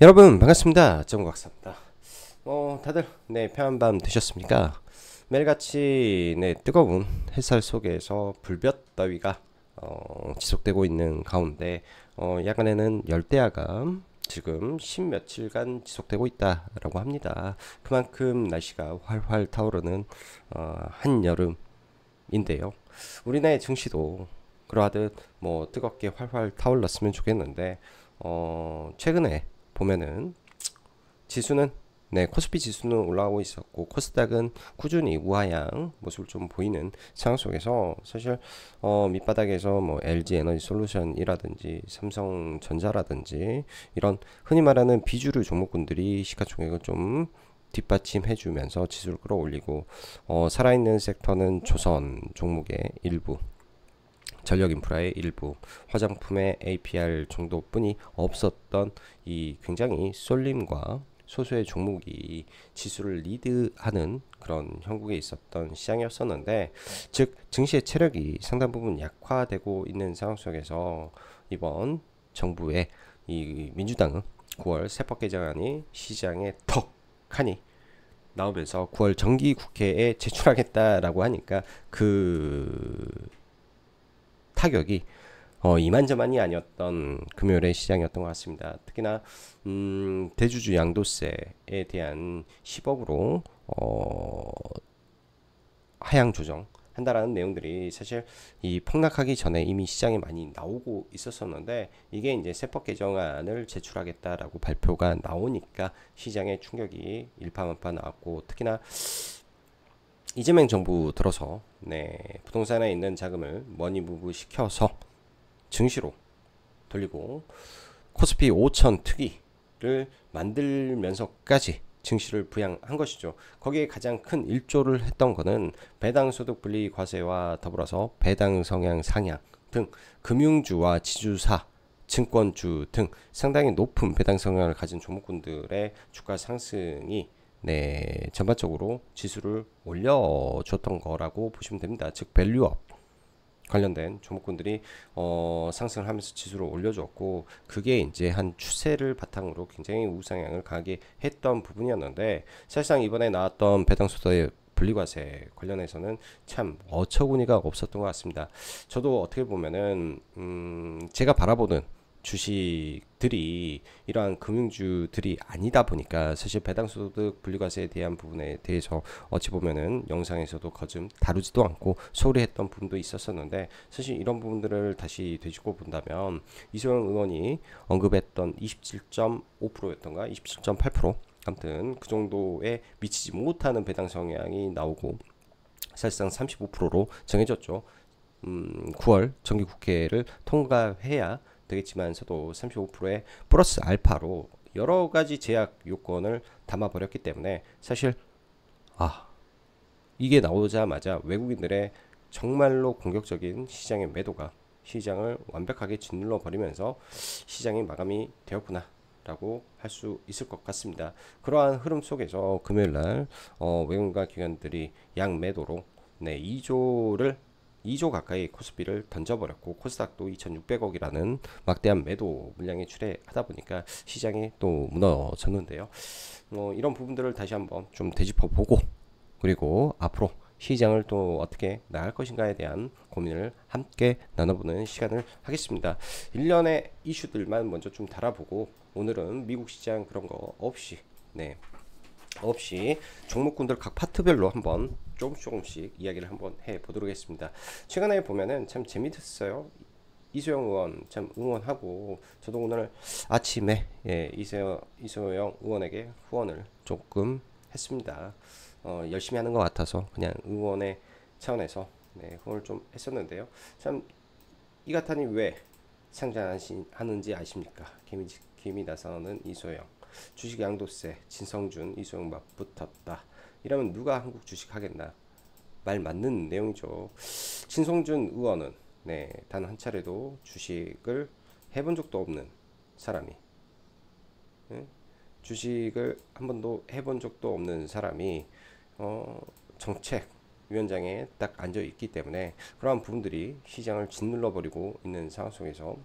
여러분 반갑습니다. 정박사입니다. 다들 편한 밤 되셨습니까? 매일같이 뜨거운 햇살 속에서 불볕 더위가 지속되고 있는 가운데 야간에는 열대야가 지금 십며칠간 지속되고 있다라고 합니다. 그만큼 날씨가 활활 타오르는 한여름인데요. 우리나라의 증시도 그러하듯 뜨겁게 활활 타올랐으면 좋겠는데 최근에 보면은 지수는 코스피 지수는 올라오고 있었고 코스닥은 꾸준히 우하향 모습을 좀 보이는 상황 속에서 사실 밑바닥에서 LG 에너지 솔루션이라든지 삼성전자라든지 이런 흔히 말하는 비주류 종목군들이 시가총액을 좀 뒷받침해주면서 지수를 끌어올리고 살아있는 섹터는 조선 종목의 일부, 전력 인프라의 일부, 화장품의 APR 정도뿐이 없었던 이 굉장히 쏠림과 소수의 종목이 지수를 리드하는 그런 형국에 있었던 시장이었었는데, 즉 증시의 체력이 상당 부분 약화되고 있는 상황 속에서 이번 정부의 이 민주당은 9월 세법 개정안이 시장에 턱하니 나오면서 9월 정기 국회에 제출하겠다라고 하니까 그 타격이 이만저만이 아니었던 금요일의 시장이었던 것 같습니다. 특히나 대주주 양도세에 대한 10억으로 하향 조정 한다라는 내용들이 사실 이 폭락하기 전에 이미 시장에 많이 나오고 있었었는데, 이게 이제 세법 개정안을 제출하겠다라고 발표가 나오니까 시장에 충격이 일파만파 나왔고, 특히나 이재명 정부 들어서 부동산에 있는 자금을 머니무브 시켜서 증시로 돌리고 코스피 5천 특위를 만들면서까지 증시를 부양한 것이죠. 거기에 가장 큰 일조를 했던 거는 배당 소득 분리 과세와 더불어서 배당 성향 상향 등 금융주와 지주사, 증권주 등 상당히 높은 배당 성향을 가진 종목군들의 주가 상승이 전반적으로 지수를 올려줬던 거라고 보시면 됩니다. 즉 밸류업 관련된 종목군들이 상승을 하면서 지수를 올려줬고, 그게 이제 한 추세를 바탕으로 굉장히 우상향을 가게 했던 부분이었는데, 사실상 이번에 나왔던 배당소득 분리과세 관련해서는 참 어처구니가 없었던 것 같습니다. 저도 어떻게 보면은 제가 바라보는 주식들이 이러한 금융주들이 아니다 보니까 사실 배당소득 분리과세에 대한 부분에 대해서 어찌 보면은 영상에서도 거좀 다루지도 않고 소홀히 했던 부분도 있었었는데, 사실 이런 부분들을 다시 되짚고 본다면 이소영 의원이 언급했던 27.5%였던가 27.8%, 아무튼 그 정도에 미치지 못하는 배당 성향이 나오고 사실상 35%로 정해졌죠. 9월 정기국회를 통과해야 되겠지만서도 35%의 플러스 알파로 여러 가지 제약 요건을 담아버렸기 때문에 사실 이게 나오자마자 외국인들의 정말로 공격적인 시장의 매도가 시장을 완벽하게 짓눌러 버리면서 시장이 마감이 되었구나 라고 할 수 있을 것 같습니다. 그러한 흐름 속에서 금요일날 외국인과 기관들이 양매도로 2조 가까이 코스피를 던져버렸고, 코스닥도 2,600억이라는 막대한 매도 물량이 출회하다 보니까 시장이 또 무너졌는데요. 이런 부분들을 다시 한번 좀 되짚어보고, 그리고 앞으로 시장을 또 어떻게 나갈 것인가에 대한 고민을 함께 나눠보는 시간을 하겠습니다. 일련의 이슈들만 먼저 좀 달아보고, 오늘은 미국 시장 그런 거 없이 없이 종목군들 각 파트별로 한번 조금씩 이야기를 한번 해보도록 하겠습니다. 최근에 보면은 참 재밌었어요. 이소영 의원 참 응원하고, 저도 오늘 아침에 이소영 의원에게 후원을 조금 했습니다. 열심히 하는 것 같아서 그냥 응원의 차원에서 후원을 좀 했었는데요. 참 이가탄이 왜 상장하는지 아십니까? 김이 나서는 이소영, 주식 양도세, 진성준, 이소영 맞붙었다. 이러면 누가 한국 주식 하겠나? 말 맞는 내용이죠. 진성준 의원은 단 한 차례도 주식을 해본 적도 없는 사람이, 예? 주식을 한 번도 해본 적도 없는 사람이 정책위원장에 딱 앉아 있기 때문에 그러한 부분들이 시장을 짓눌러 버리고 있는 상황 속에서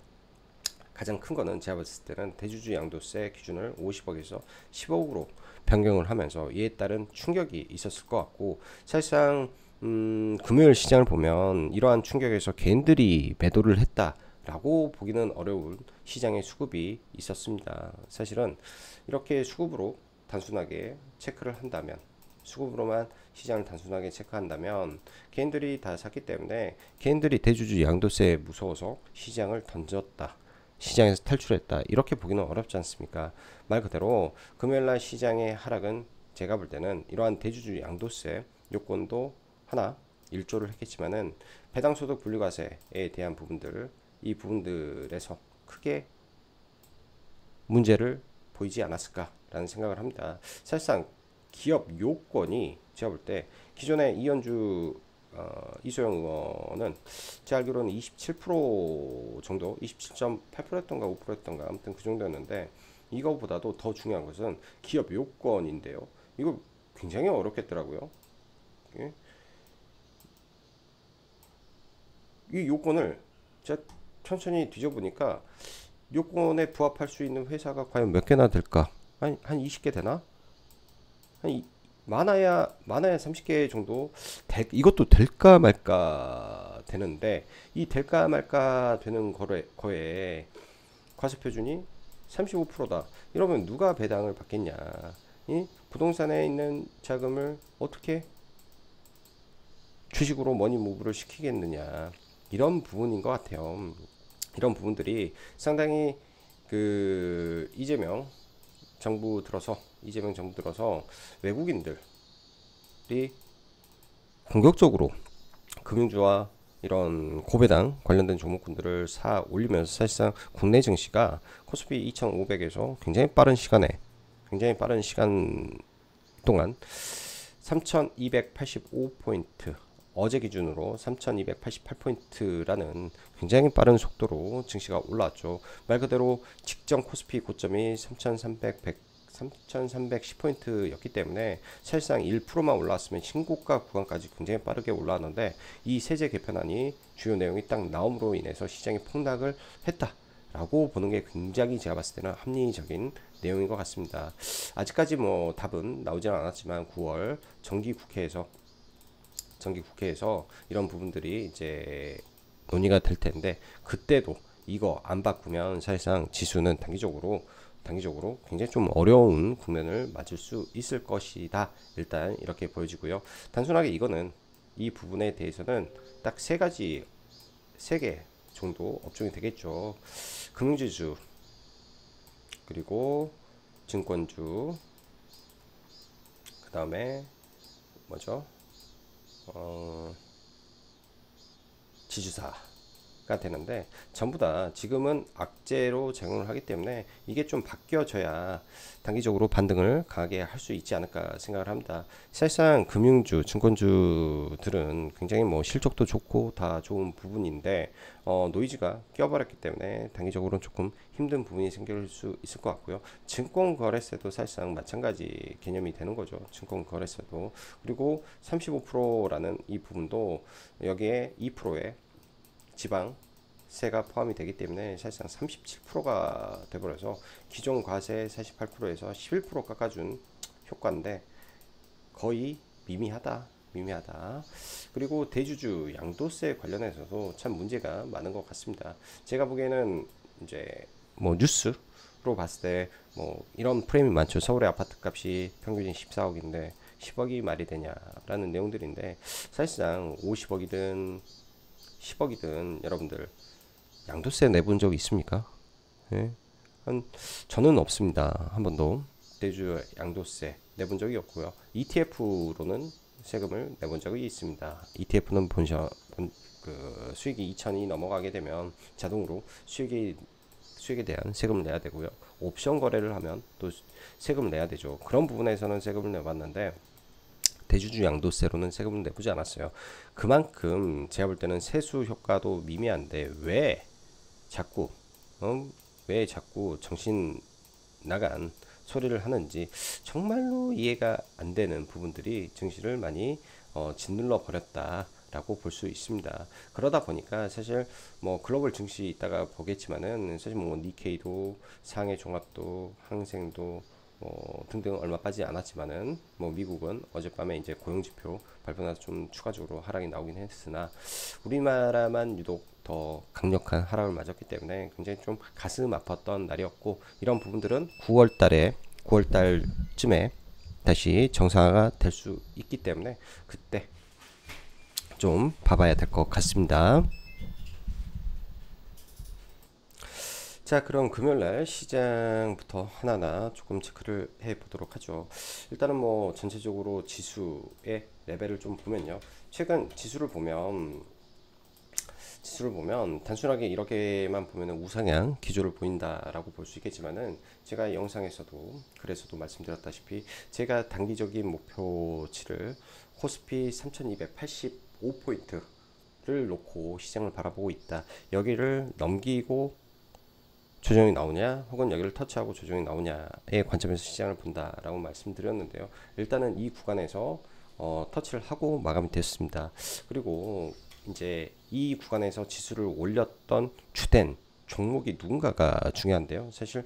가장 큰 거는 제가 봤을 때는 대주주 양도세 기준을 50억에서 10억으로 변경을 하면서 이에 따른 충격이 있었을 것 같고, 사실상 금요일 시장을 보면 이러한 충격에서 개인들이 매도를 했다라고 보기는 어려운 시장의 수급이 있었습니다. 사실은 이렇게 수급으로 단순하게 체크를 한다면, 수급으로만 시장을 단순하게 체크한다면 개인들이 다 샀기 때문에 개인들이 대주주 양도세에 무서워서 시장을 던졌다, 시장에서 탈출했다, 이렇게 보기는 어렵지 않습니까? 말 그대로 금요일날 시장의 하락은 제가 볼 때는 이러한 대주주 양도세 요건도 하나 일조를 했겠지만은 배당소득 분류과세에 대한 부분들, 이 부분들에서 크게 문제를 보이지 않았을까라는 생각을 합니다. 사실상 기업 요건이 제가 볼 때 기존에 이현주 이소영 의원은 제가 알기로는 27% 정도, 27.8%였던가 5%였던가 아무튼 그 정도였는데, 이거보다도 더 중요한 것은 기업 요건인데요. 이거 굉장히 어렵겠더라고요. 예? 이 요건을 제가 천천히 뒤져보니까 요건에 부합할 수 있는 회사가 과연 몇 개나 될까? 한 20개 되나? 한 많아야 30개 정도 이것도 될까 말까 되는데, 이 될까 말까 되는 거에 과세표준이 35%다. 이러면 누가 배당을 받겠냐? 이 부동산에 있는 자금을 어떻게 주식으로 머니무브를 시키겠느냐? 이런 부분인 것 같아요. 이런 부분들이 상당히 이재명 정부 들어서 외국인들이 공격적으로 금융주와 이런 고배당 관련된 종목군들을 사 올리면서 사실상 국내 증시가 코스피 2500에서 굉장히 빠른 시간 동안 3285포인트, 어제 기준으로 3288포인트라는 굉장히 빠른 속도로 증시가 올라왔죠. 말 그대로 직전 코스피 고점이 3310포인트였기 때문에 사실상 1%만 올라왔으면 신고가 구간까지 굉장히 빠르게 올라왔는데, 이 세제 개편안이 주요 내용이 딱 나옴으로 인해서 시장이 폭락을 했다라고 보는 게 굉장히 제가 봤을 때는 합리적인 내용인 것 같습니다. 아직까지 뭐 답은 나오지는 않았지만 9월 정기국회에서 이런 부분들이 이제 논의가 될 텐데, 그때도 이거 안 바꾸면 사실상 지수는 단기적으로 굉장히 좀 어려운 국면을 맞을 수 있을 것이다. 일단 이렇게 보여지고요. 단순하게 이거는 이 부분에 대해서는 딱 세 개 정도 업종이 되겠죠. 금융지주, 그리고 증권주, 그 다음에 뭐죠? 지주사가 되는데, 전부 다 지금은 악재로 작용을 하기 때문에 이게 좀 바뀌어져야 단기적으로 반등을 강하게 할 수 있지 않을까 생각을 합니다. 사실상 금융주, 증권주들은 굉장히 뭐 실적도 좋고 다 좋은 부분인데 노이즈가 껴버렸기 때문에 단기적으로는 조금 힘든 부분이 생길 수 있을 것 같고요. 증권거래세도 사실상 마찬가지 개념이 되는 거죠. 증권거래세도. 그리고 35%라는 이 부분도 여기에 2%의 지방세가 포함이 되기 때문에 사실상 37%가 돼버려서 기존 과세 48%에서 11% 깎아준 효과인데 거의 미미하다. 그리고 대주주 양도세 관련해서도 참 문제가 많은 것 같습니다. 제가 보기에는 이제 뭐 뉴스로 봤을 때 뭐 이런 프레임이 많죠. 서울의 아파트 값이 평균이 14억인데 10억이 말이 되냐라는 내용들인데, 사실상 50억이든 10억이든 여러분들 양도세 내본 적 있습니까? 예? 저는 없습니다. 한 번도 대주 양도세 내본 적이 없고요. ETF로는 세금을 내본 적이 있습니다. ETF는 수익이 2천이 넘어가게 되면 자동으로 수익에 대한 세금을 내야 되고요. 옵션 거래를 하면 또 세금을 내야 되죠. 그런 부분에서는 세금을 내봤는데 대주주 양도세로는 세금을 내보지 않았어요. 그만큼 제가 볼 때는 세수 효과도 미미한데 왜 자꾸 정신 나간 소리를 하는지 정말로 이해가 안 되는 부분들이 증시를 많이 짓눌러 버렸다 라고 볼 수 있습니다. 그러다 보니까 사실 뭐 글로벌 증시 있다가 보겠지만은 사실 뭐 니케이도 상해 종합도 항생도 뭐 등등 얼마 빠지지 않았지만은 뭐 미국은 어젯밤에 이제 고용지표 발표나서 좀 추가적으로 하락이 나오긴 했으나 우리나라만 유독 더 강력한 하락을 맞았기 때문에 굉장히 좀 가슴 아팠던 날이었고, 이런 부분들은 9월 달쯤에 다시 정상화가 될 수 있기 때문에 그때 좀 봐봐야 될 것 같습니다. 자, 그럼 금요일날 시장부터 하나하나 조금 체크를 해 보도록 하죠. 일단은 뭐 전체적으로 지수의 레벨을 좀 보면요. 최근 지수를 보면 단순하게 이렇게만 보면 우상향 기조를 보인다라고 볼 수 있겠지만은, 제가 영상에서도 그래서도 말씀드렸다시피 제가 단기적인 목표치를 코스피 3285포인트를 놓고 시장을 바라보고 있다. 여기를 넘기고 조정이 나오냐, 혹은 여기를 터치하고 조정이 나오냐의 관점에서 시장을 본다라고 말씀드렸는데요. 일단은 이 구간에서 터치를 하고 마감이 됐습니다. 그리고 이제 이 구간에서 지수를 올렸던 주된 종목이 누군가가 중요한데요. 사실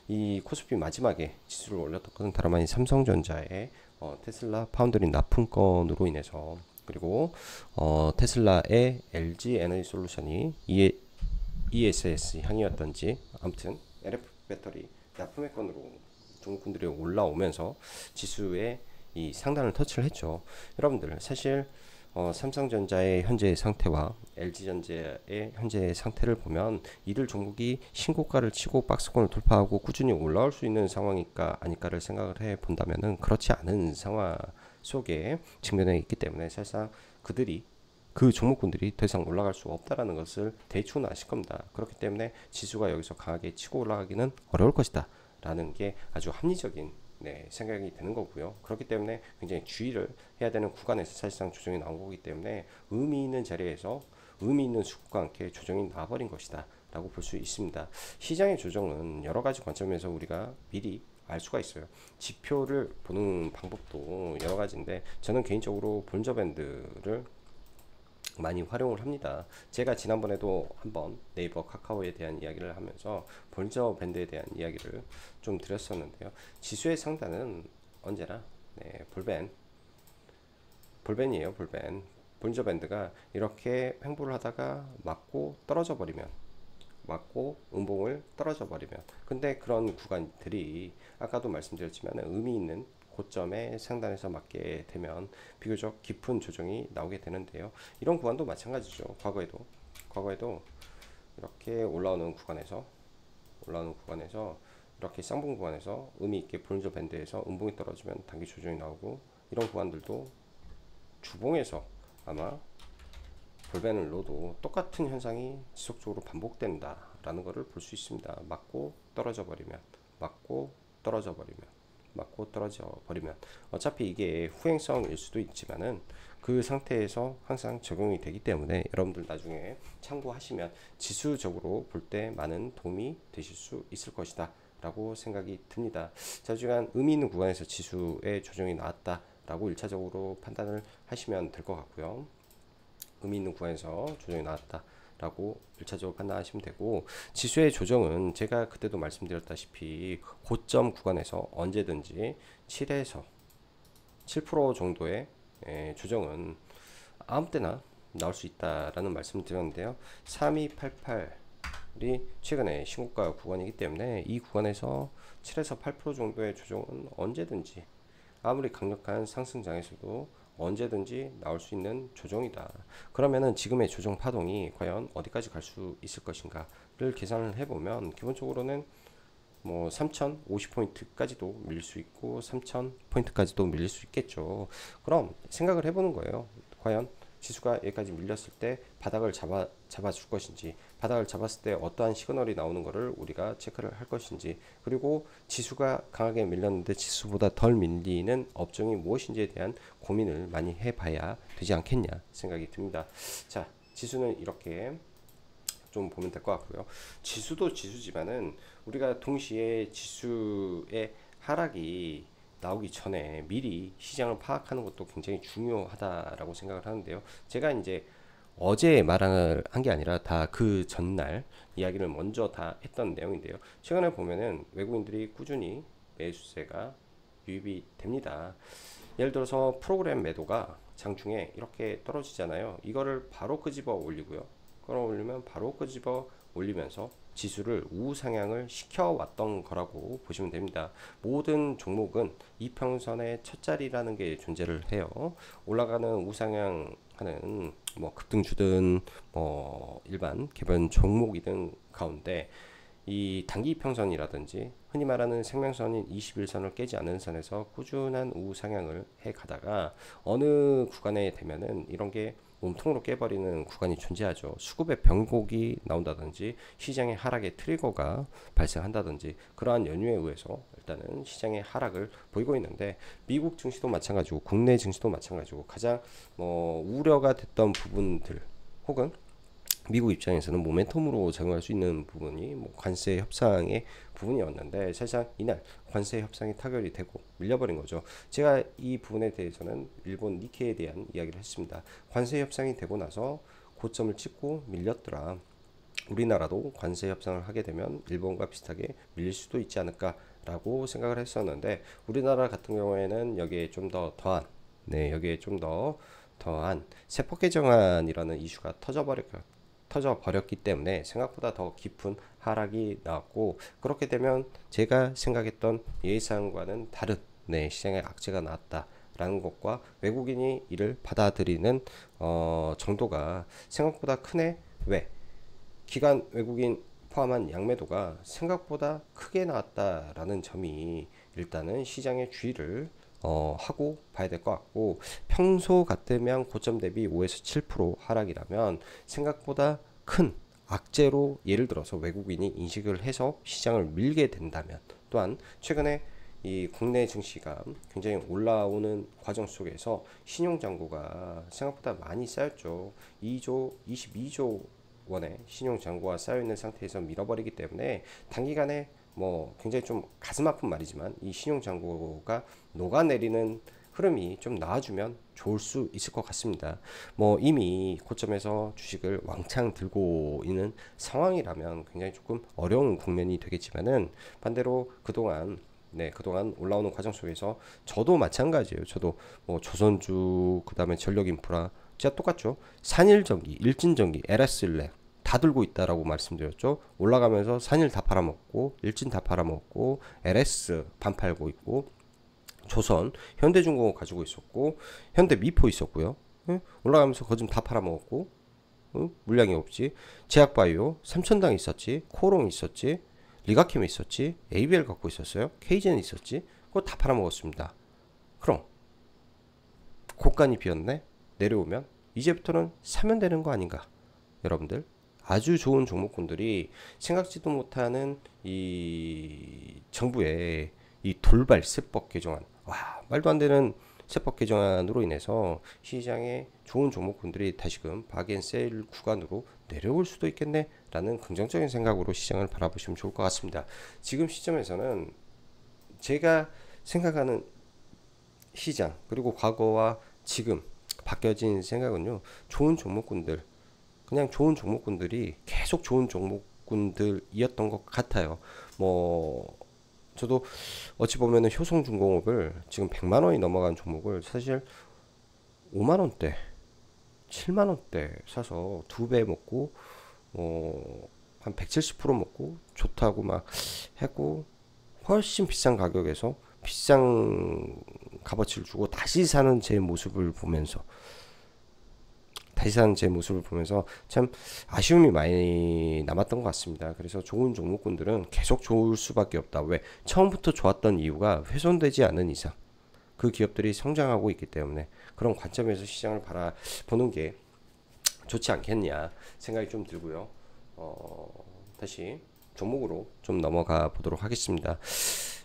이 코스피 마지막에 지수를 올렸던 것은 다름 아닌 삼성전자의 테슬라 파운드리 납품건으로 인해서, 그리고 테슬라의 LG 에너지 솔루션이 ESS 향이었던지 아무튼 LF 배터리 납품의 건으로 종목군들이 올라오면서 지수에 이 상단을 터치를 했죠. 여러분들 사실 삼성전자의 현재의 상태와 LG전자의 현재의 상태를 보면 이들 종목이 신고가를 치고 박스권을 돌파하고 꾸준히 올라올 수 있는 상황일까 아닐까를 생각을 해 본다면은 그렇지 않은 상황 속에 직면해 있기 때문에 사실상 그 종목군들이 더 이상 올라갈 수 없다라는 것을 대충 아실 겁니다. 그렇기 때문에 지수가 여기서 강하게 치고 올라가기는 어려울 것이다 라는 게 아주 합리적인 생각이 되는 거고요. 그렇기 때문에 굉장히 주의를 해야 되는 구간에서 사실상 조정이 나온 거기 때문에 의미 있는 자리에서 의미 있는 수급과 함께 조정이 나와버린 것이다 라고 볼 수 있습니다. 시장의 조정은 여러 가지 관점에서 우리가 미리 알 수가 있어요. 지표를 보는 방법도 여러 가지인데, 저는 개인적으로 볼저밴드를 많이 활용을 합니다. 제가 지난번에도 한번 네이버 카카오에 대한 이야기를 하면서 볼저 밴드에 대한 이야기를 좀 드렸었는데요. 지수의 상단은 언제나 볼벤이에요. 볼저 밴드가 이렇게 횡보를 하다가 맞고 떨어져 버리면, 맞고 음봉을 떨어져 버리면, 근데 그런 구간들이 아까도 말씀드렸지만 의미 있는 고점의 상단에서 맞게 되면 비교적 깊은 조정이 나오게 되는데요. 이런 구간도 마찬가지죠. 과거에도 이렇게 올라오는 구간에서 이렇게 쌍봉 구간에서 의미 있게 볼린저 밴드에서 음봉이 떨어지면 단기 조정이 나오고, 이런 구간들도 주봉에서 아마 볼벤을 넣어도 똑같은 현상이 지속적으로 반복된다라는 것을 볼 수 있습니다. 맞고 떨어져 버리면, 맞고 떨어져 버리면, 맞고 떨어져 버리면, 어차피 이게 후행성일 수도 있지만은 그 상태에서 항상 적용이 되기 때문에 여러분들 나중에 참고하시면 지수적으로 볼 때 많은 도움이 되실 수 있을 것이다 라고 생각이 듭니다. 자주간 의미 있는 구간에서 지수의 조정이 나왔다 라고 1차적으로 판단을 하시면 될 것 같고요. 의미 있는 구간에서 조정이 나왔다 라고 1차적으로 판단하시면 되고, 지수의 조정은 제가 그때도 말씀드렸다시피 고점 구간에서 언제든지 7에서 7% 정도의 조정은 아무 때나 나올 수 있다라는 말씀을 드렸는데요. 3288이 최근에 신고가 구간이기 때문에 이 구간에서 7에서 8% 정도의 조정은 언제든지, 아무리 강력한 상승장에서도 언제든지 나올 수 있는 조정이다. 그러면은 지금의 조정 파동이 과연 어디까지 갈 수 있을 것인가를 계산을 해보면, 기본적으로는 뭐 3050포인트까지도 밀릴 수 있고 3000포인트까지도 밀릴 수 있겠죠. 그럼 생각을 해보는 거예요. 과연 지수가 여기까지 밀렸을 때 바닥을 잡아줄 것인지, 바닥을 잡았을 때 어떠한 시그널이 나오는 것을 우리가 체크를 할 것인지, 그리고 지수가 강하게 밀렸는데 지수보다 덜 밀리는 업종이 무엇인지에 대한 고민을 많이 해봐야 되지 않겠냐 생각이 듭니다. 자, 지수는 이렇게 좀 보면 될 것 같고요. 지수도 지수지만은 우리가 동시에 지수의 하락이 나오기 전에 미리 시장을 파악하는 것도 굉장히 중요하다라고 생각을 하는데요. 제가 이제 어제 말을 한 게 아니라 다 그 전날 이야기를 먼저 다 했던 내용인데요. 최근에 보면은 외국인들이 꾸준히 매수세가 유입이 됩니다. 예를 들어서 프로그램 매도가 장중에 이렇게 떨어지잖아요. 이거를 바로 끄집어 올리고요. 끌어올리면 바로 끄집어 올리면서 지수를 우상향을 시켜왔던 거라고 보시면 됩니다. 모든 종목은 이평선의 첫 자리라는 게 존재를 해요. 올라가는 우상향하는 뭐 급등주든 뭐 일반 개별 종목이든 가운데 이 단기 이평선이라든지 흔히 말하는 생명선인 21선을 깨지 않는 선에서 꾸준한 우상향을 해 가다가 어느 구간에 되면은 이런 게 몸통으로 깨버리는 구간이 존재하죠. 수급의 변곡이 나온다든지 시장의 하락의 트리거가 발생한다든지 그러한 연유에 의해서 일단은 시장의 하락을 보이고 있는데 미국 증시도 마찬가지고 국내 증시도 마찬가지고 가장 뭐 우려가 됐던 부분들 혹은 미국 입장에서는 모멘텀으로 작용할 수 있는 부분이 뭐 관세 협상의 부분이었는데 사실상 이날 관세 협상이 타결이 되고 밀려버린 거죠. 제가 이 부분에 대해서는 일본 니케이에 대한 이야기를 했습니다. 관세 협상이 되고 나서 고점을 찍고 밀렸더라. 우리나라도 관세 협상을 하게 되면 일본과 비슷하게 밀릴 수도 있지 않을까라고 생각을 했었는데 우리나라 같은 경우에는 여기에 좀 더 더한 여기에 좀 더 더한 세법 개정안이라는 이슈가 터져버렸기 때문에 생각보다 더 깊은 하락이 나왔고 그렇게 되면 제가 생각했던 예상과는 다른 시장의 악재가 나왔다라는 것과 외국인이 이를 받아들이는 정도가 생각보다 크네. 왜? 기관 외국인 포함한 양매도가 생각보다 크게 나왔다라는 점이 일단은 시장의 주의를 하고 봐야 될 것 같고 평소 같으면 고점 대비 5에서 7% 하락이라면 생각보다 큰 악재로 예를 들어서 외국인이 인식을 해서 시장을 밀게 된다면 또한 최근에 이 국내 증시가 굉장히 올라오는 과정 속에서 신용잔고가 생각보다 많이 쌓였죠. 22조 원의 신용잔고가 쌓여있는 상태에서 밀어버리기 때문에 단기간에 뭐 굉장히 좀 가슴 아픈 말이지만 이 신용잔고가 녹아내리는 흐름이 좀 나와주면 좋을 수 있을 것 같습니다. 뭐 이미 고점에서 주식을 왕창 들고 있는 상황이라면 굉장히 조금 어려운 국면이 되겠지만은 반대로 그동안 올라오는 과정 속에서 저도 마찬가지예요. 저도 뭐 조선주 그다음에 전력인프라 진짜 똑같죠. 산일전기, 일진전기, LS일렉 다 들고 있다라고 말씀드렸죠. 올라가면서 산일 다 팔아먹고 일진 다 팔아먹고 LS 반 팔고 있고 조선, 현대중공업 가지고 있었고 현대미포 있었고요. 응? 올라가면서 거좀 다 팔아먹었고 응? 물량이 없지. 제약바이오, 삼천당 있었지. 코롱 있었지. 리가캠 있었지. ABL 갖고 있었어요. 케이젠 있었지. 그거 다 팔아먹었습니다. 그럼 고간이 비었네. 내려오면 이제부터는 사면 되는 거 아닌가? 여러분들 아주 좋은 종목군들이 생각지도 못하는 이 정부의 이 돌발 세법 개정안 말도 안 되는 세법 개정안으로 인해서 시장에 좋은 종목군들이 다시금 박앤세일 구간으로 내려올 수도 있겠네 라는 긍정적인 생각으로 시장을 바라보시면 좋을 것 같습니다. 지금 시점에서는 제가 생각하는 시장 그리고 과거와 지금 바뀌어진 생각은요. 좋은 종목군들 그냥 좋은 종목군들이 계속 좋은 종목군들이었던 것 같아요. 뭐 저도 어찌 보면은 효성중공업을 지금 100만원이 넘어간 종목을 사실 5만원대 7만원대 사서 2배 먹고 한 170% 먹고 좋다고 막 했고 훨씬 비싼 가격에서 비싼 값어치를 주고 다시 사는 제 모습을 보면서 참 아쉬움이 많이 남았던 것 같습니다. 그래서 좋은 종목군들은 계속 좋을 수밖에 없다. 왜? 처음부터 좋았던 이유가 훼손되지 않는 이상 그 기업들이 성장하고 있기 때문에 그런 관점에서 시장을 바라보는 게 좋지 않겠냐 생각이 좀 들고요. 다시 종목으로 좀 넘어가 보도록 하겠습니다.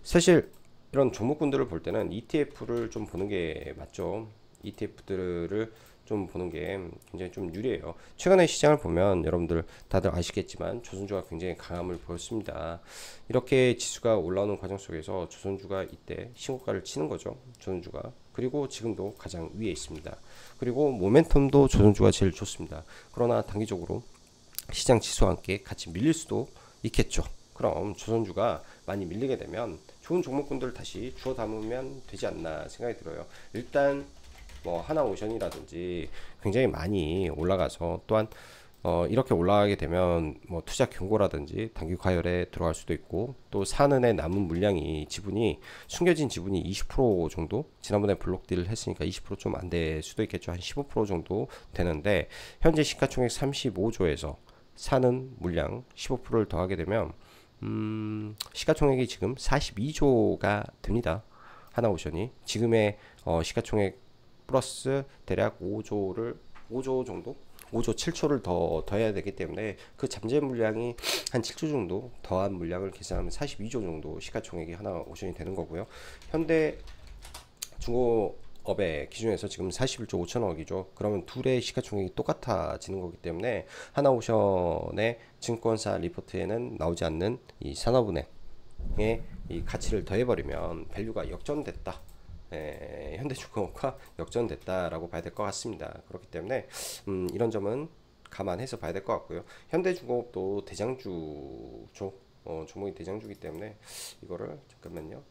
사실 이런 종목군들을 볼 때는 ETF를 좀 보는 게 맞죠. ETF들을 좀 보는 게 굉장히 좀 유리해요. 최근에 시장을 보면 여러분들 다들 아시겠지만 조선주가 굉장히 강함을 보였습니다. 이렇게 지수가 올라오는 과정 속에서 조선주가 이때 신고가를 치는 거죠. 조선주가. 그리고 지금도 가장 위에 있습니다. 그리고 모멘텀도 조선주가 제일 좋습니다. 그러나 단기적으로 시장 지수와 함께 같이 밀릴 수도 있겠죠. 그럼 조선주가 많이 밀리게 되면 좋은 종목군들 다시 주워 담으면 되지 않나 생각이 들어요. 일단 뭐 하나오션이라든지 굉장히 많이 올라가서 또한 이렇게 올라가게 되면 뭐 투자 경고라든지 단기 과열에 들어갈 수도 있고 또 사는 애 남은 물량이 지분이 숨겨진 지분이 20% 정도 지난번에 블록딜을 했으니까 20% 좀 안 될 수도 있겠죠. 한 15% 정도 되는데 현재 시가총액 35조에서 사는 물량 15%를 더하게 되면 시가총액이 지금 42조가 됩니다. 하나오션이 지금의 시가총액 플러스 대략 5조 정도 5조 7초를 더 해야 되기 때문에 그 잠재 물량이 한 7조 정도 더한 물량을 계산하면 42조 정도 시가총액이 하나오션이 되는 거고요. 현대 중공업의 기준에서 지금 41조 5천억이죠. 그러면 둘의 시가총액이 똑같아지는 거기 때문에 하나오션의 증권사 리포트에는 나오지 않는 이 산업은행의 이 가치를 더해버리면 밸류가 역전됐다. 현대중공업과 역전됐다라고 봐야 될 것 같습니다. 그렇기 때문에 이런 점은 감안해서 봐야 될 것 같고요. 현대중공업도 대장주죠. 종목이 대장주기 때문에 이거를 잠깐만요.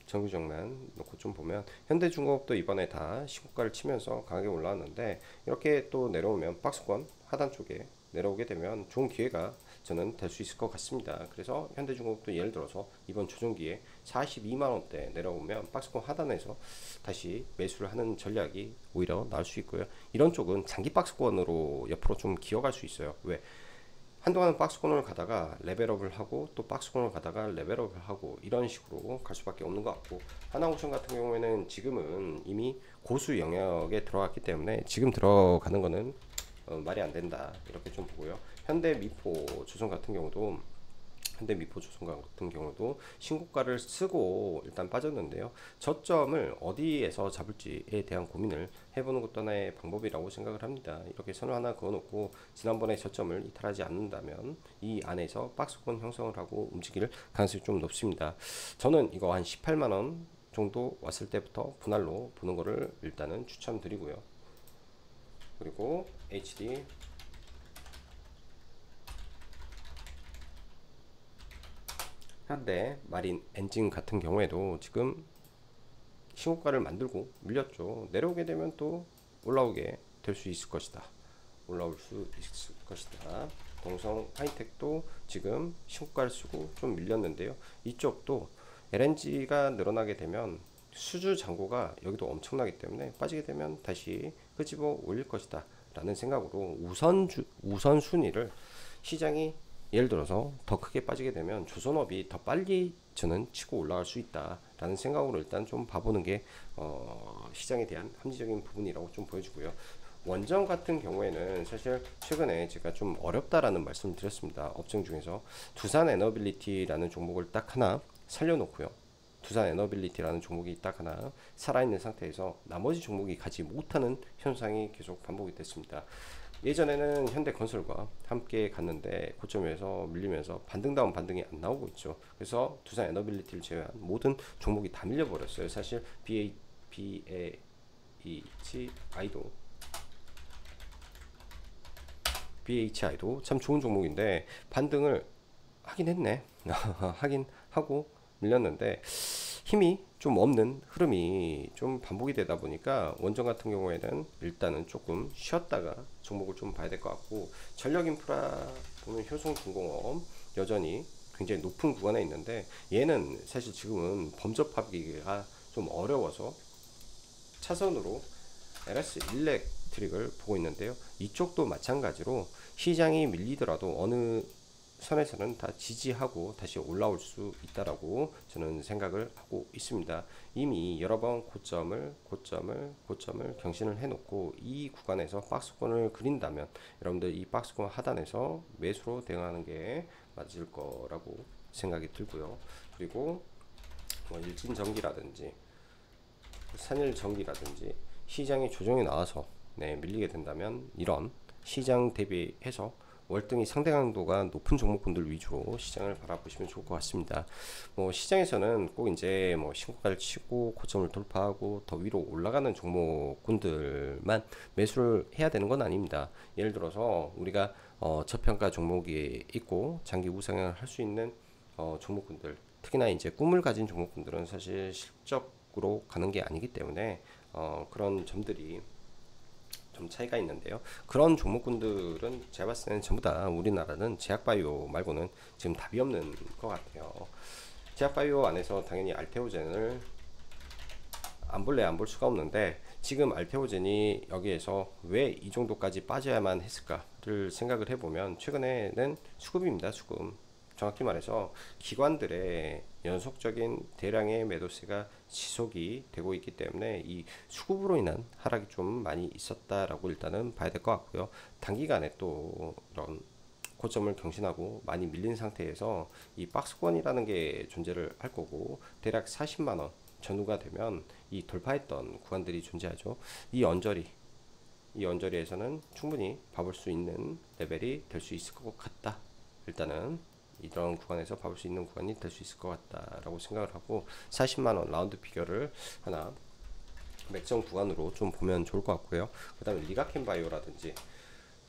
정규정만 놓고 좀 보면 현대중공업도 이번에 다 신고가를 치면서 강하게 올라왔는데 이렇게 또 내려오면 박스권 하단 쪽에 내려오게 되면 좋은 기회가 저는 될 수 있을 것 같습니다. 그래서 현대중공업도 예를 들어서 이번 조정기에 42만원대 내려오면 박스권 하단에서 다시 매수를 하는 전략이 오히려 나올 수 있고요. 이런 쪽은 장기 박스권으로 옆으로 좀 기어갈 수 있어요. 왜? 한동안은 박스권을 가다가 레벨업을 하고 또 박스권을 가다가 레벨업을 하고 이런 식으로 갈 수밖에 없는 것 같고 하나오션 같은 경우에는 지금은 이미 고수 영역에 들어갔기 때문에 지금 들어가는 거는 말이 안 된다 이렇게 좀 보고요. 현대미포 조선 같은 경우도 신고가를 쓰고 일단 빠졌는데요. 저점을 어디에서 잡을지에 대한 고민을 해보는 것도 하나의 방법이라고 생각을 합니다. 이렇게 선을 하나 그어놓고 지난번에 저점을 이탈하지 않는다면 이 안에서 박스권 형성을 하고 움직일 가능성이 좀 높습니다. 저는 이거 한 18만원 정도 왔을 때부터 분할로 보는 거를 일단은 추천드리고요. 그리고 HD 현대 마린 엔진 같은 경우에도 지금 신고가를 만들고 밀렸죠. 내려오게 되면 또 올라오게 될 수 있을 것이다. 올라올 수 있을 것이다. 동성 하이텍도 지금 신고가를 쓰고 좀 밀렸는데요. 이쪽도 LNG가 늘어나게 되면 수주 잔고가 여기도 엄청나기 때문에 빠지게 되면 다시 끄집어 올릴 것이다 라는 생각으로 우선순위를 시장이 예를 들어서 더 크게 빠지게 되면 조선업이 더 빨리 저는 치고 올라갈 수 있다 라는 생각으로 일단 좀 봐보는 게 시장에 대한 합리적인 부분이라고 좀 보여주고요. 원전 같은 경우에는 사실 최근에 제가 좀 어렵다라는 말씀을 드렸습니다. 업종 중에서 두산 에너빌리티라는 종목을 딱 하나 살려놓고요. 두산 에너빌리티라는 종목이 딱 하나 살아있는 상태에서 나머지 종목이 가지 못하는 현상이 계속 반복이 됐습니다. 예전에는 현대건설과 함께 갔는데 고점에서 밀리면서 반등다운 반등이 안 나오고 있죠. 그래서 두산 에너빌리티를 제외한 모든 종목이 다 밀려버렸어요. 사실 BHI도 참 좋은 종목인데 반등을 하긴 했네. 하긴 하고 밀렸는데 힘이 좀 없는 흐름이 좀 반복이 되다 보니까 원전 같은 경우에는 일단은 조금 쉬었다가 종목을 좀 봐야 될 것 같고 전력인프라 보면 효성중공업 여전히 굉장히 높은 구간에 있는데 얘는 사실 지금은 범접하기가 좀 어려워서 차선으로 LS 일렉트릭을 보고 있는데요. 이쪽도 마찬가지로 시장이 밀리더라도 어느 선에서는 다 지지하고 다시 올라올 수 있다라고 저는 생각을 하고 있습니다. 이미 여러 번 고점을 경신을 해놓고 이 구간에서 박스권을 그린다면 여러분들 이 박스권 하단에서 매수로 대응하는 게 맞을 거라고 생각이 들고요. 그리고 뭐 일진전기라든지 산일 전기라든지 시장에 조정이 나와서 밀리게 된다면 이런 시장 대비해서 월등히 상대 강도가 높은 종목군들 위주로 시장을 바라보시면 좋을 것 같습니다. 뭐 시장에서는 꼭 이제 뭐 신고가를 치고 고점을 돌파하고 더 위로 올라가는 종목군들만 매수를 해야 되는 건 아닙니다. 예를 들어서 우리가 저평가 종목이 있고 장기 우상향을 할 수 있는 종목군들, 특히나 이제 꿈을 가진 종목군들은 사실 실적으로 가는 게 아니기 때문에 그런 점들이 좀 차이가 있는데요. 그런 종목군들은 제가 봤을 때는 전부 다 우리나라는 제약바이오 말고는 지금 답이 없는 것 같아요. 제약바이오 안에서 당연히 알테오젠을 안 볼래 안 볼 수가 없는데, 지금 알테오젠이 여기에서 왜 이 정도까지 빠져야만 했을까를 생각을 해보면 최근에는 수급입니다. 수급. 정확히 말해서 기관들의 연속적인 대량의 매도세가 지속이 되고 있기 때문에 이 수급으로 인한 하락이 좀 많이 있었다라고 일단은 봐야 될 것 같고요. 단기간에 또 이런 고점을 경신하고 많이 밀린 상태에서 이 박스권이라는 게 존재를 할 거고, 대략 40만원 전후가 되면 이 돌파했던 구간들이 존재하죠. 이 언저리에서는 충분히 봐볼 수 있는 레벨이 될 수 있을 것 같다. 일단은 이런 구간에서 봐볼 수 있는 구간이 될 수 있을 것 같다라고 생각을 하고, 40만원 라운드 피겨를 하나 맥점 구간으로 좀 보면 좋을 것 같고요. 그 다음에 리가켄 바이오라든지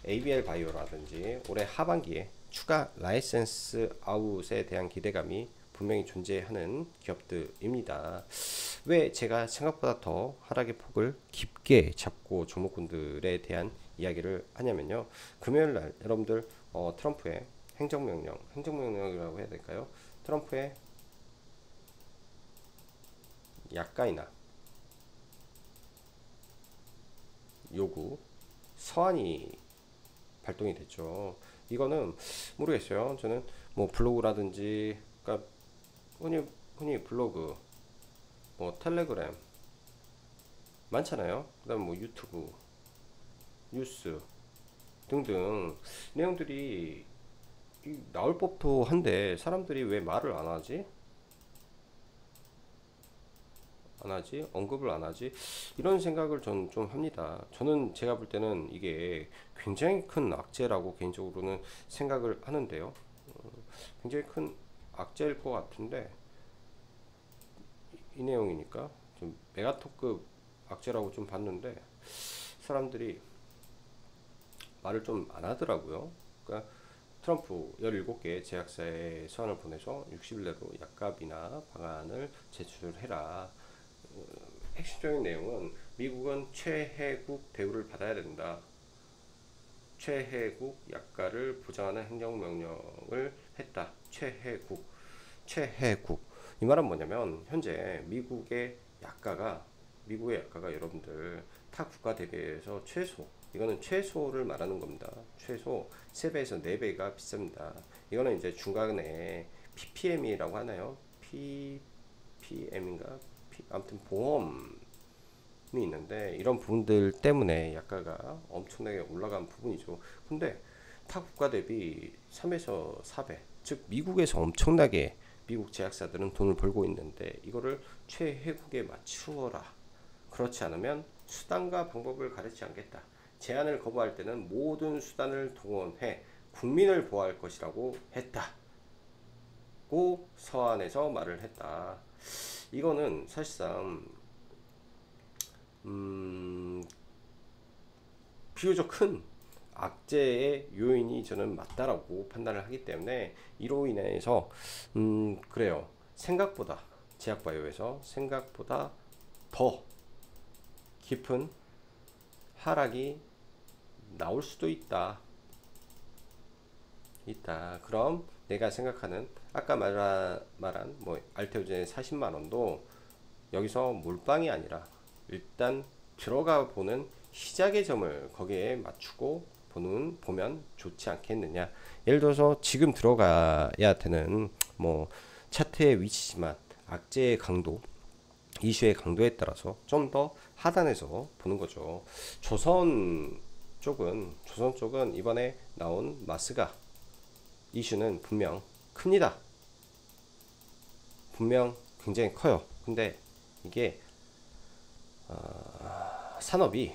ABL 바이오라든지 올해 하반기에 추가 라이센스 아웃에 대한 기대감이 분명히 존재하는 기업들입니다. 왜 제가 생각보다 더 하락의 폭을 깊게 잡고 종목군들에 대한 이야기를 하냐면요. 금요일 날 여러분들 트럼프의 행정명령이라고 해야 될까요? 트럼프의 약가이나 요구 서한이 발동이 됐죠. 이거는 모르겠어요. 저는 뭐 블로그라든지, 그러니까 흔히 블로그, 뭐 텔레그램 많잖아요. 그다음 뭐 유튜브, 뉴스 등등 내용들이 나올 법도 한데 사람들이 왜 말을 안 하지? 언급을 안 하지? 이런 생각을 전 좀 합니다. 저는 제가 볼 때는 이게 굉장히 큰 악재라고 개인적으로는 생각을 하는데요. 굉장히 큰 악재일 것 같은데, 이 내용이니까 좀 메가토급 악재라고 좀 봤는데 사람들이 말을 좀 안 하더라고요. 그러니까 트럼프 17개 제약사에 서한을 보내서 60일 내로 약값이나 방안을 제출해라. 핵심적인 내용은 미국은 최혜국 대우를 받아야 된다. 최혜국 약가를 보장하는 행정명령을 했다. 최혜국. 이 말은 뭐냐면 현재 미국의 약가가 여러분들 타 국가 대비해서 이거는 최소를 말하는 겁니다. 최소 3배에서 4배가 비쌉니다. 이거는 이제 중간에 PPM이라고 하나요? PPM인가? 아무튼 보험이 있는데 이런 부분들 때문에 약가가 엄청나게 올라간 부분이죠. 근데 타 국가 대비 3에서 4배, 즉 미국에서 엄청나게 미국 제약사들은 돈을 벌고 있는데 이거를 최혜국에 맞추어라. 그렇지 않으면 수단과 방법을 가르치지 않겠다. 제안을 거부할 때는 모든 수단을 동원해 국민을 보호할 것이라고 했다고 서한에서 말을 했다. 이거는 사실상 비교적 큰 악재의 요인이 저는 맞다라고 판단을 하기 때문에 이로 인해서 그래요. 생각보다 제약바이오에서 생각보다 더 깊은 하락이 나올 수도 있다. 그럼 내가 생각하는 아까 말한 뭐 알테오젠의 40만원도 여기서 몰빵이 아니라 일단 들어가 보는 시작의 점을 거기에 맞추고 보면 좋지 않겠느냐. 예를 들어서 지금 들어가야 되는 뭐 차트의 위치지만 악재의 강도, 이슈의 강도에 따라서 좀 더 하단에서 보는 거죠. 조선 쪽은 이번에 나온 마스가 이슈는 분명 큽니다. 분명 굉장히 커요. 근데 이게 산업이,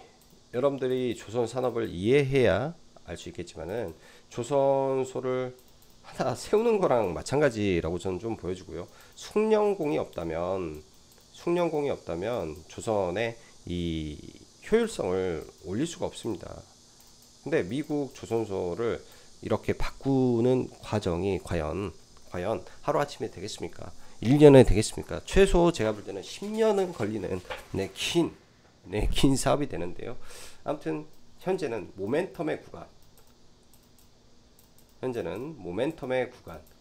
여러분들이 조선 산업을 이해해야 알 수 있겠지만은 조선소를 하나 세우는 거랑 마찬가지라고 저는 좀 보여지고요. 숙련공이 없다면 조선의 이 효율성을 올릴 수가 없습니다. 근데 미국 조선소를 이렇게 바꾸는 과정이 과연 하루아침에 되겠습니까? 1년에 되겠습니까? 최소 제가 볼 때는 10년은 걸리는 긴 사업이 되는데요. 아무튼 현재는 모멘텀의 구간.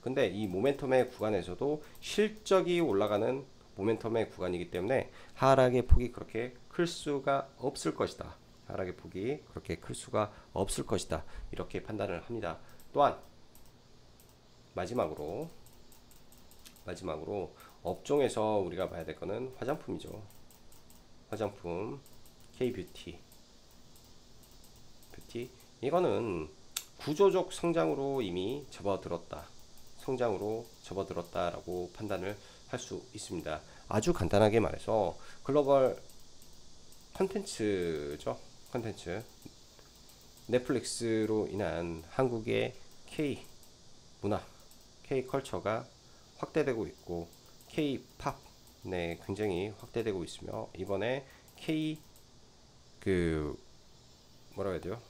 근데 이 모멘텀의 구간에서도 실적이 올라가는 모멘텀의 구간이기 때문에 하락의 폭이 그렇게 클 수가 없을 것이다. 이렇게 판단을 합니다. 또한 마지막으로 업종에서 우리가 봐야 될 거는 화장품이죠. 화장품, K-뷰티. 이거는 구조적 성장으로 이미 접어들었다라고 판단을 할 수 있습니다. 아주 간단하게 말해서 글로벌 컨텐츠죠. 넷플릭스로 인한 한국의 K 문화, K 컬처가 확대되고 있고 K-팝 굉장히 확대되고 있으며, 이번에 K 뭐라 해야 돼요?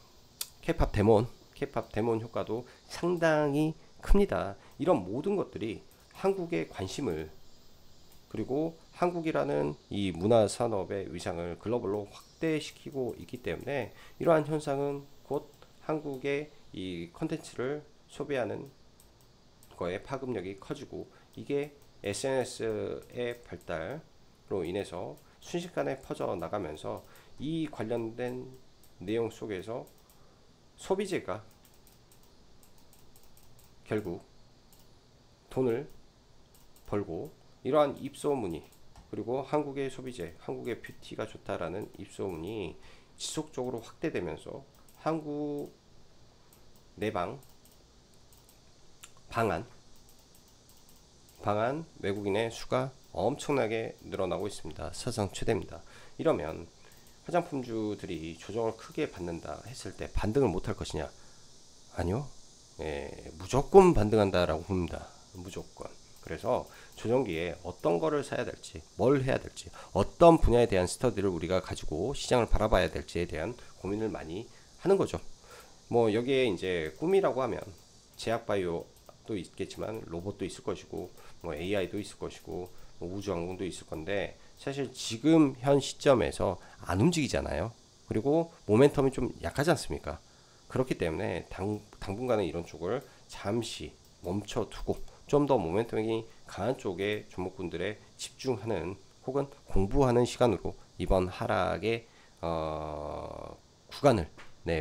K-팝 데몬 효과도 상당히 큽니다. 이런 모든 것들이 한국의 관심을, 그리고 한국이라는 이 문화 산업의 위상을 글로벌로 확대시키고 있기 때문에 이러한 현상은 곧 한국의 이 컨텐츠를 소비하는 거에 파급력이 커지고, 이게 SNS의 발달로 인해서 순식간에 퍼져 나가면서 이 관련된 내용 속에서 소비재가 결국 돈을 벌고, 이러한 입소문이, 그리고 한국의 소비재, 한국의 뷰티가 좋다라는 입소문이 지속적으로 확대되면서 한국 내방 방한 외국인의 수가 엄청나게 늘어나고 있습니다. 사상 최대입니다. 이러면 화장품주들이 조정을 크게 받는다 했을 때 반등을 못할 것이냐? 아니요. 무조건 반등한다라고 봅니다. 무조건. 그래서 조정기에 어떤 거를 사야 될지, 뭘 해야 될지, 어떤 분야에 대한 스터디를 우리가 가지고 시장을 바라봐야 될지에 대한 고민을 많이 하는 거죠. 뭐 여기에 이제 꿈이라고 하면 제약바이오도 있겠지만 로봇도 있을 것이고, 뭐 AI도 있을 것이고, 뭐 우주항공도 있을 건데, 사실 지금 현 시점에서 안 움직이잖아요. 그리고 모멘텀이 좀 약하지 않습니까? 그렇기 때문에 당분간은 이런 쪽을 잠시 멈춰두고 좀 더 모멘텀이 강한 쪽에 종목군들에 집중하는, 혹은 공부하는 시간으로 이번 하락의 구간을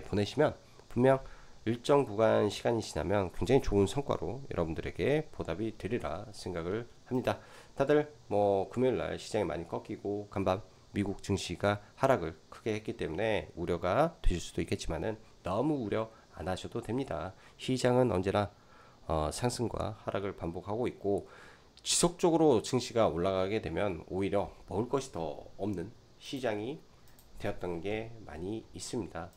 보내시면 분명 일정 구간 시간이 지나면 굉장히 좋은 성과로 여러분들에게 보답이 되리라 생각을 합니다. 다들 뭐 금요일날 시장이 많이 꺾이고 간밤 미국 증시가 하락을 크게 했기 때문에 우려가 되실 수도 있겠지만은 너무 우려 안 하셔도 됩니다. 시장은 언제나 상승과 하락을 반복하고 있고, 지속적으로 증시가 올라가게 되면 오히려 먹을 것이 더 없는 시장이 되었던 게 많이 있습니다.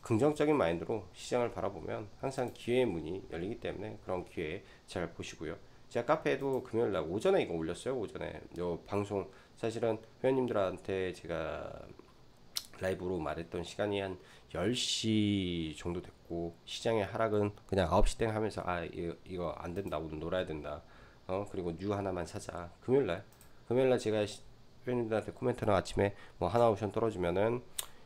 긍정적인 마인드로 시장을 바라보면 항상 기회의 문이 열리기 때문에 그런 기회 잘 보시고요. 제가 카페에도 금요일날 오전에 이거 올렸어요. 오전에 요 방송, 사실은 회원님들한테 제가 라이브로 말했던 시간이 한 10시 정도 됐고, 시장의 하락은 그냥 9시 땡 하면서 이거 안 된다, 오늘 놀아야 된다, 그리고 뉴 하나만 사자. 금요일날 제가 회원님들한테 코멘트는 아침에 뭐 하나옵션 떨어지면은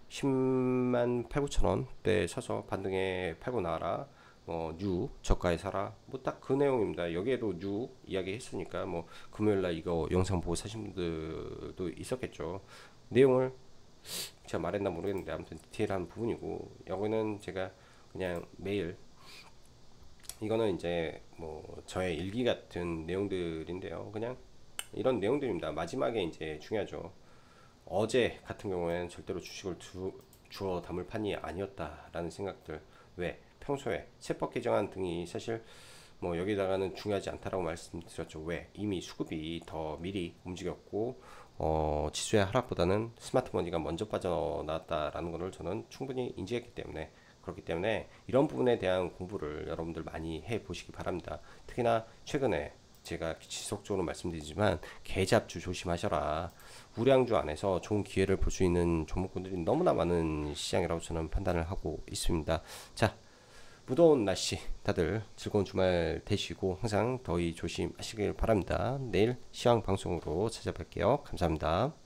10만 8, 9천 원대 서서 반등에 팔고 나와라, 뉴 저가에 사라, 뭐 딱 그 내용입니다. 여기에도 뉴 이야기 했으니까 뭐 금요일날 이거 영상 보고 사신 분들도 있었겠죠. 내용을 제가 말했나 모르겠는데 아무튼 디테일한 부분이고, 여기는 제가 그냥 매일, 이거는 이제 뭐 저의 일기 같은 내용들인데요. 그냥 이런 내용들입니다. 마지막에 이제 중요하죠. 어제 같은 경우에는 절대로 주식을 주워 담을 판이 아니었다라는 생각들. 왜? 평소에 세법 개정안 등이 사실 뭐 여기다가는 중요하지 않다라고 말씀드렸죠. 왜? 이미 수급이 더 미리 움직였고, 지수의 하락보다는 스마트머니가 먼저 빠져나왔다라는 것을 저는 충분히 인지했기 때문에, 그렇기 때문에 이런 부분에 대한 공부를 여러분들 많이 해 보시기 바랍니다. 특히나 최근에 제가 지속적으로 말씀드리지만 개잡주 조심하셔라. 우량주 안에서 좋은 기회를 볼 수 있는 종목군들이 너무나 많은 시장이라고 저는 판단을 하고 있습니다. 자, 무더운 날씨 다들 즐거운 주말 되시고 항상 더위 조심하시길 바랍니다. 내일 시황 방송으로 찾아뵐게요. 감사합니다.